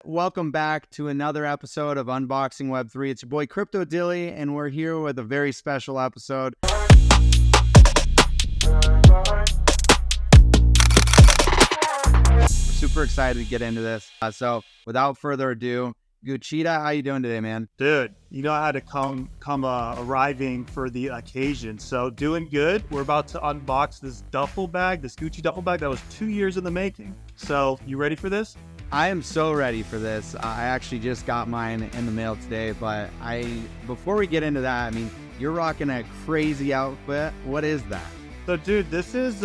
Welcome back to another episode of Unboxing Web3. It's your boy Cryptodilly, and we're here with a very special episode. Super excited to get into this. So without further ado, Guccheetah, how you doing today, man? Dude, you know I had to come arriving for the occasion. So doing good. We're about to unbox this duffel bag, this Gucci duffel bag that was 2 years in the making. So you ready for this? I am so ready for this. I actually just got mine in the mail today, but before we get into that, I mean, you're rocking a crazy outfit. What is that? So dude, this is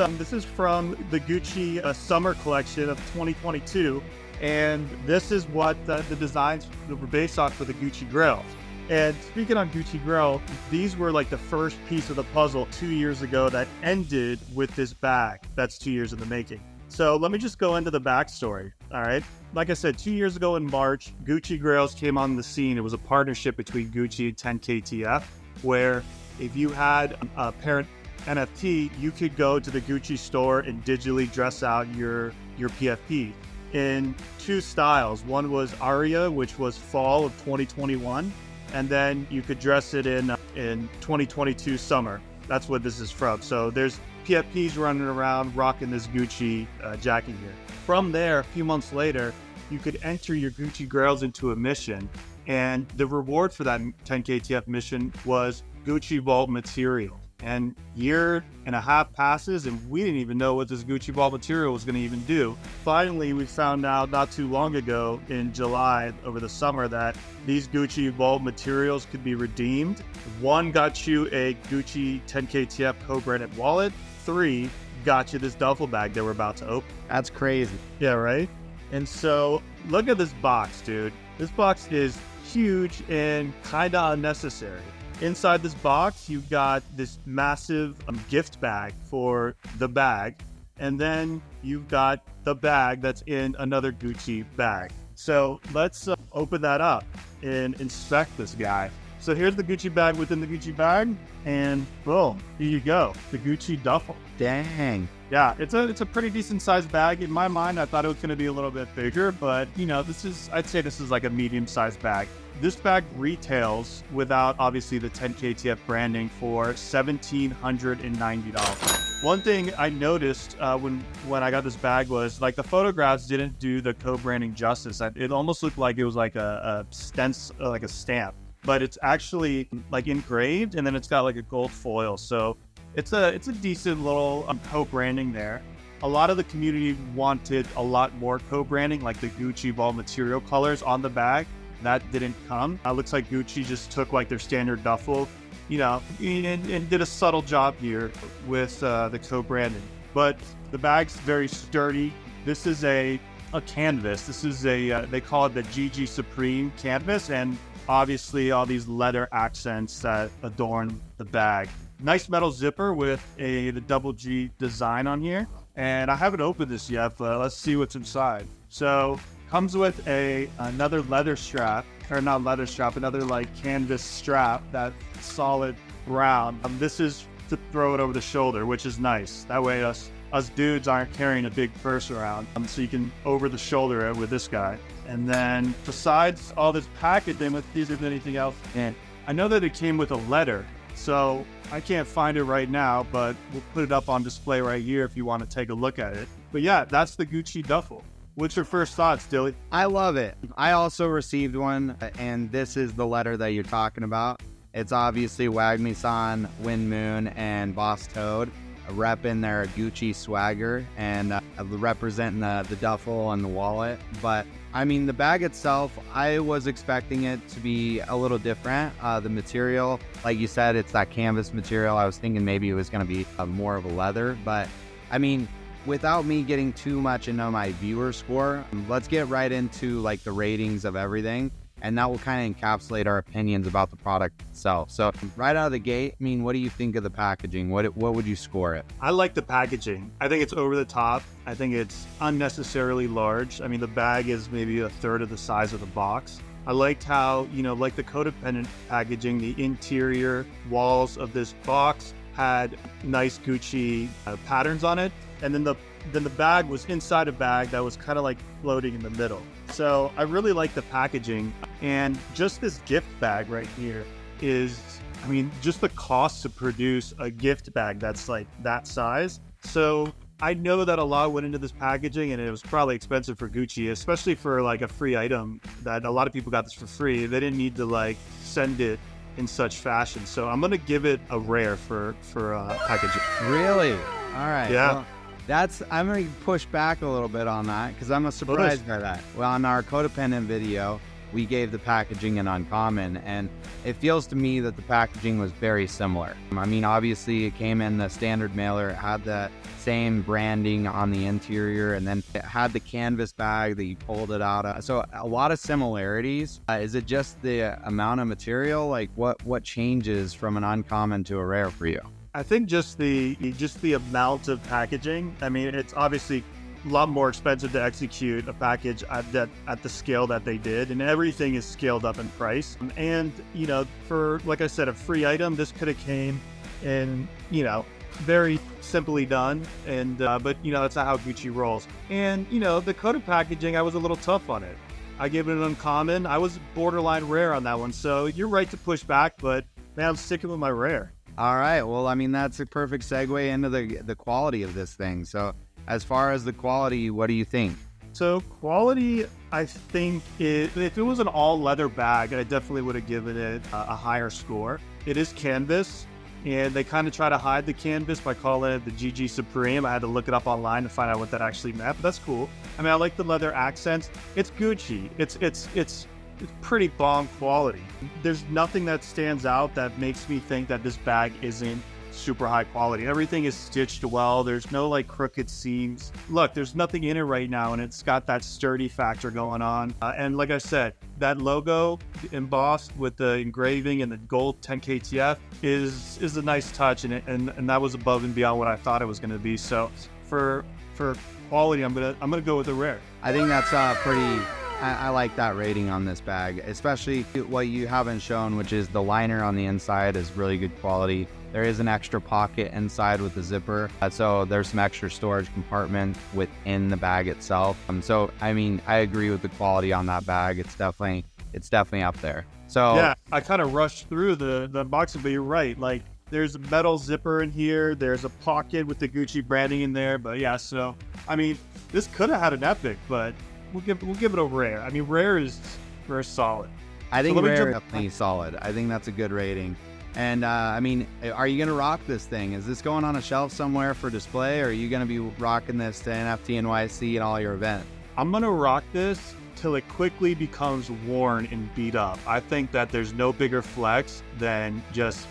from the Gucci summer collection of 2022. And this is what the designs were based on for the Gucci grill. And speaking on Gucci grill, these were like the first piece of the puzzle 2 years ago that ended with this bag that's 2 years in the making. So let me just go into the backstory, all right? Like I said, 2 years ago in March, Gucci grills came on the scene. It was a partnership between Gucci and 10KTF, where if you had a parent NFT, you could go to the Gucci store and digitally dress out your PFP. In two styles. One was Aria, which was fall of 2021, and then you could dress it in 2022 summer. That's what this is from. So there's PFPs running around rocking this Gucci jacket here. From there, a few months later, you could enter your Gucci grails into a mission, and the reward for that 10KTF mission was Gucci Vault material. And year and a half passes, and we didn't even know what this Gucci Vault material was going to even do. Finally, we found out not too long ago in July over the summer that these Gucci Vault materials could be redeemed. One got you a Gucci 10KTF co-branded wallet. 3 got you this duffel bag that we're about to open. That's crazy. Yeah, right? And so look at this box, dude. This box is huge and kind of unnecessary. Inside this box, you've got this massive gift bag for the bag, and then you've got the bag that's in another Gucci bag. So let's open that up and inspect this guy. So here's the Gucci bag within the Gucci bag, and boom, here you go, the Gucci duffel. Dang. Yeah, it's a pretty decent sized bag. In my mind, I thought it was going to be a little bit bigger, but you know, I'd say this is like a medium sized bag. This bag retails without obviously the 10KTF branding for $1,790. One thing I noticed when I got this bag was like the photographs didn't do the co-branding justice. It almost looked like it was like a stencil, like a stamp, but it's actually like engraved, and then it's got like a gold foil. So it's a decent little co-branding there. A lot of the community wanted a lot more co-branding, like the Gucci Vault material colors on the bag. That didn't come. Looks like Gucci just took like their standard duffel, you know, and did a subtle job here with the co-branding. But the bag's very sturdy. This is a canvas. This is they call it the GG Supreme canvas, and obviously all these leather accents that adorn the bag. Nice metal zipper with the double G design on here. And I haven't opened this yet, but let's see what's inside. So comes with another leather strap, or not leather strap, another like canvas strap, that solid brown. This is to throw it over the shoulder, which is nice. That way us dudes aren't carrying a big purse around. So you can over the shoulder it with this guy. And then besides all this packaging, let's see if there's anything else. And I know that it came with a letter, so I can't find it right now, but we'll put it up on display right here if you want to take a look at it. But yeah, that's the Gucci duffel. What's your first thoughts, Dilly? I love it. I also received one, and this is the letter that you're talking about. It's obviously Wagmi-san, Wenew, and Boss Toad repping their Gucci swagger and representing the duffel and the wallet. But I mean, the bag itself, I was expecting it to be a little different. The material, like you said, it's that canvas material. I was thinking maybe it was going to be more of a leather, but I mean, without me getting too much into my viewer score, let's get right into like the ratings of everything, and that will kind of encapsulate our opinions about the product itself. So right out of the gate, I mean, what do you think of the packaging? What would you score it? I like the packaging. I think it's over the top. I think it's unnecessarily large. I mean, the bag is maybe a third of the size of the box. I liked how, you know, like the codependent packaging, the interior walls of this box had nice Gucci patterns on it. And then the then the bag was inside a bag that was kind of like floating in the middle. So I really like the packaging, and just this gift bag right here is, I mean, just the cost to produce a gift bag that's like that size. So I know that a lot went into this packaging, and it was probably expensive for Gucci, especially for like a free item that a lot of people got this for free. They didn't need to like send it in such fashion. So I'm gonna give it a rare for packaging. Really? All right. Yeah. Well, I'm gonna push back a little bit on that because I'm surprised by that. Well, on our codependent video, we gave the packaging an uncommon, and it feels to me that the packaging was very similar. I mean, obviously it came in the standard mailer, it had the same branding on the interior, and then it had the canvas bag that you pulled it out of. So a lot of similarities. Is it just the amount of material? Like what changes from an uncommon to a rare for you? I think just the amount of packaging. I mean, it's obviously a lot more expensive to execute a package at the scale that they did, and everything is scaled up in price. And you know, for, like I said, a free item, this could have came in, you know, very simply done, and but you know, that's not how Gucci rolls. And you know, the coated packaging, I was a little tough on it. I gave it an uncommon. I was borderline rare on that one, so you're right to push back, but man, I'm sticking with my rare. All right, well, I mean, that's a perfect segue into the quality of this thing. So as far as the quality, what do you think? So quality, I think if it was an all leather bag, I definitely would have given it a higher score. It is canvas, and they kind of try to hide the canvas by calling it the GG Supreme. I had to look it up online to find out what that actually meant, but that's cool. I mean, I like the leather accents. It's Gucci. It's pretty bomb quality. There's nothing that stands out that makes me think that this bag isn't super high quality. Everything is stitched well. There's no like crooked seams. Look, there's nothing in it right now, and it's got that sturdy factor going on. And like I said, that logo embossed with the engraving and the gold 10 KTF is a nice touch, and that was above and beyond what I thought it was going to be. So for quality, I'm gonna go with a rare. I think that's pretty. I like that rating on this bag, especially what you haven't shown, which is the liner on the inside is really good quality. There is an extra pocket inside with the zipper, so there's some extra storage compartment within the bag itself. So I mean, I agree with the quality on that bag. It's definitely up there. So yeah, I kind of rushed through the unboxing, but you're right. Like, there's a metal zipper in here. There's a pocket with the Gucci branding in there. But yeah, so I mean, this could have had an epic, but we'll give it a rare. I mean, rare is solid. I think rare is definitely solid. I think that's a good rating. And I mean, are you gonna rock this thing? Is this going on a shelf somewhere for display, or are you gonna be rocking this to NFT NYC and all your events? I'm gonna rock this till it quickly becomes worn and beat up. I think that there's no bigger flex than just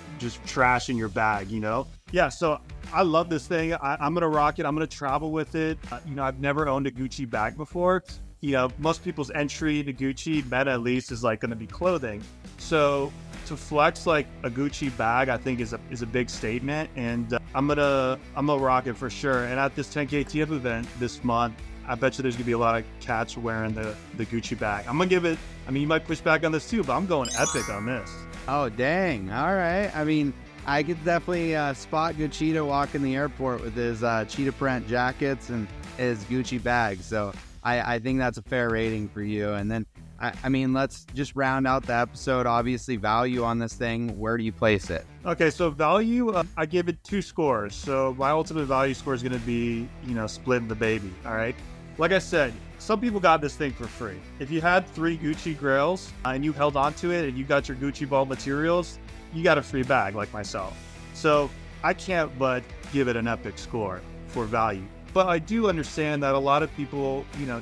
trash in your bag, you know? Yeah, so I love this thing. I'm gonna rock it. I'm gonna travel with it. You know, I've never owned a Gucci bag before. You know, most people's entry to Gucci, Meta at least, is like gonna be clothing. So to flex like a Gucci bag, I think is a big statement, and I'm gonna rock it for sure. And at this 10K TF event this month, I bet you there's gonna be a lot of cats wearing the Gucci bag. I'm gonna give it. I mean, you might push back on this too, but I'm going epic on this. Oh dang! All right. I mean, I could definitely spot Guccheetah walking the airport with his cheetah print jackets and his Gucci bag. So I think that's a fair rating for you. And then I mean, let's just round out the episode. Obviously, value on this thing. Where do you place it? Okay, so value, I give it 2 scores. So my ultimate value score is going to be, you know, splitting the baby. All right. Like I said, some people got this thing for free. If you had 3 Gucci grails and you held on to it and you got your Gucci Vault materials, you got a free bag like myself. So I can't but give it an epic score for value. But I do understand that a lot of people, you know,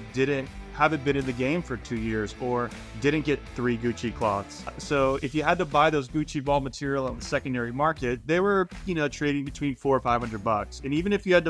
haven't been in the game for 2 years or didn't get 3 Gucci cloths. So if you had to buy those Gucci Vault material on the secondary market, they were, you know, trading between $400 or $500. And even if you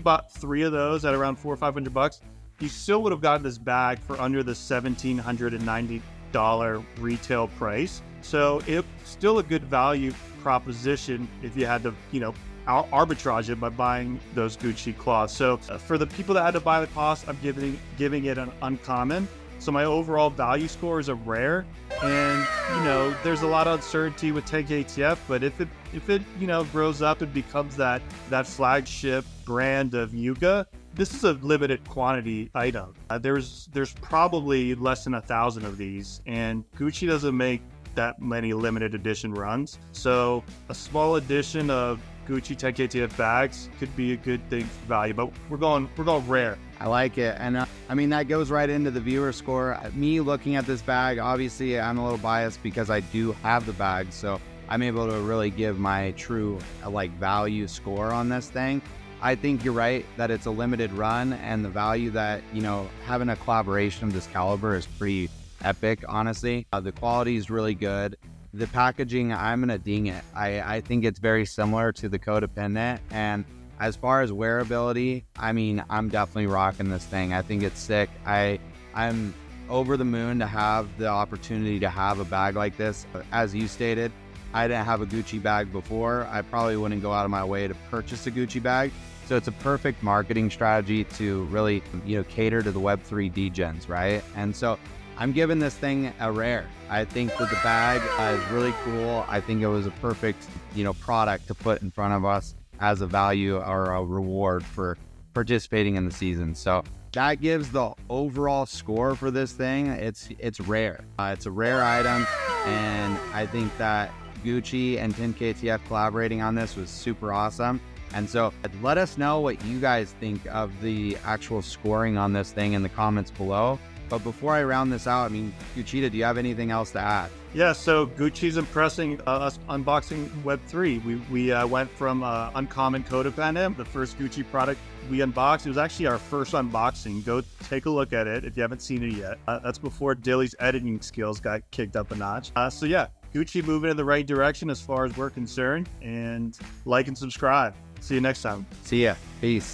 bought 3 of those at around $400 or $500, you still would have gotten this bag for under the $1,790 retail price. So it's still a good value proposition if you had to, you know, arbitrage it by buying those Gucci cloths. So for the people that had to buy the cloths, I'm giving it an uncommon. So my overall value score is a rare. And you know, there's a lot of uncertainty with 10K TF, but if it you know grows up and becomes that flagship brand of Yuga, this is a limited quantity item. There's probably less than 1,000 of these, and Gucci doesn't make that many limited edition runs. So a small edition of Gucci 10KTF bags could be a good thing for value, but we're going rare. I like it. And I mean, that goes right into the viewer score. Me looking at this bag, obviously I'm a little biased because I do have the bag. So I'm able to really give my true like value score on this thing. I think you're right that it's a limited run, and the value that, you know, having a collaboration of this caliber is pretty epic, honestly. The quality is really good. The packaging, I'm gonna ding it. I think it's very similar to the Codependent, and as far as wearability, I mean, I'm definitely rocking this thing. I think it's sick. I'm over the moon to have the opportunity to have a bag like this. As you stated, I didn't have a Gucci bag before. I probably wouldn't go out of my way to purchase a Gucci bag. So it's a perfect marketing strategy to really, you know, cater to the Web3 degens, right? And so I'm giving this thing a rare. I think that the bag is really cool. I think it was a perfect, you know, product to put in front of us as a value or a reward for participating in the season. So that gives the overall score for this thing. It's rare. It's a rare item, and I think that Gucci and 10KTF collaborating on this was super awesome. And so let us know what you guys think of the actual scoring on this thing in the comments below. But before I round this out, I mean, Guccheetah, do you have anything else to add? Yeah, so Gucci's impressing us unboxing Web3. We went from Uncommon Codependent, the first Gucci product we unboxed. It was actually our first unboxing. Go take a look at it if you haven't seen it yet. That's before Dilly's editing skills got kicked up a notch. So yeah, Gucci moving in the right direction as far as we're concerned. And like and subscribe. See you next time. See ya. Peace.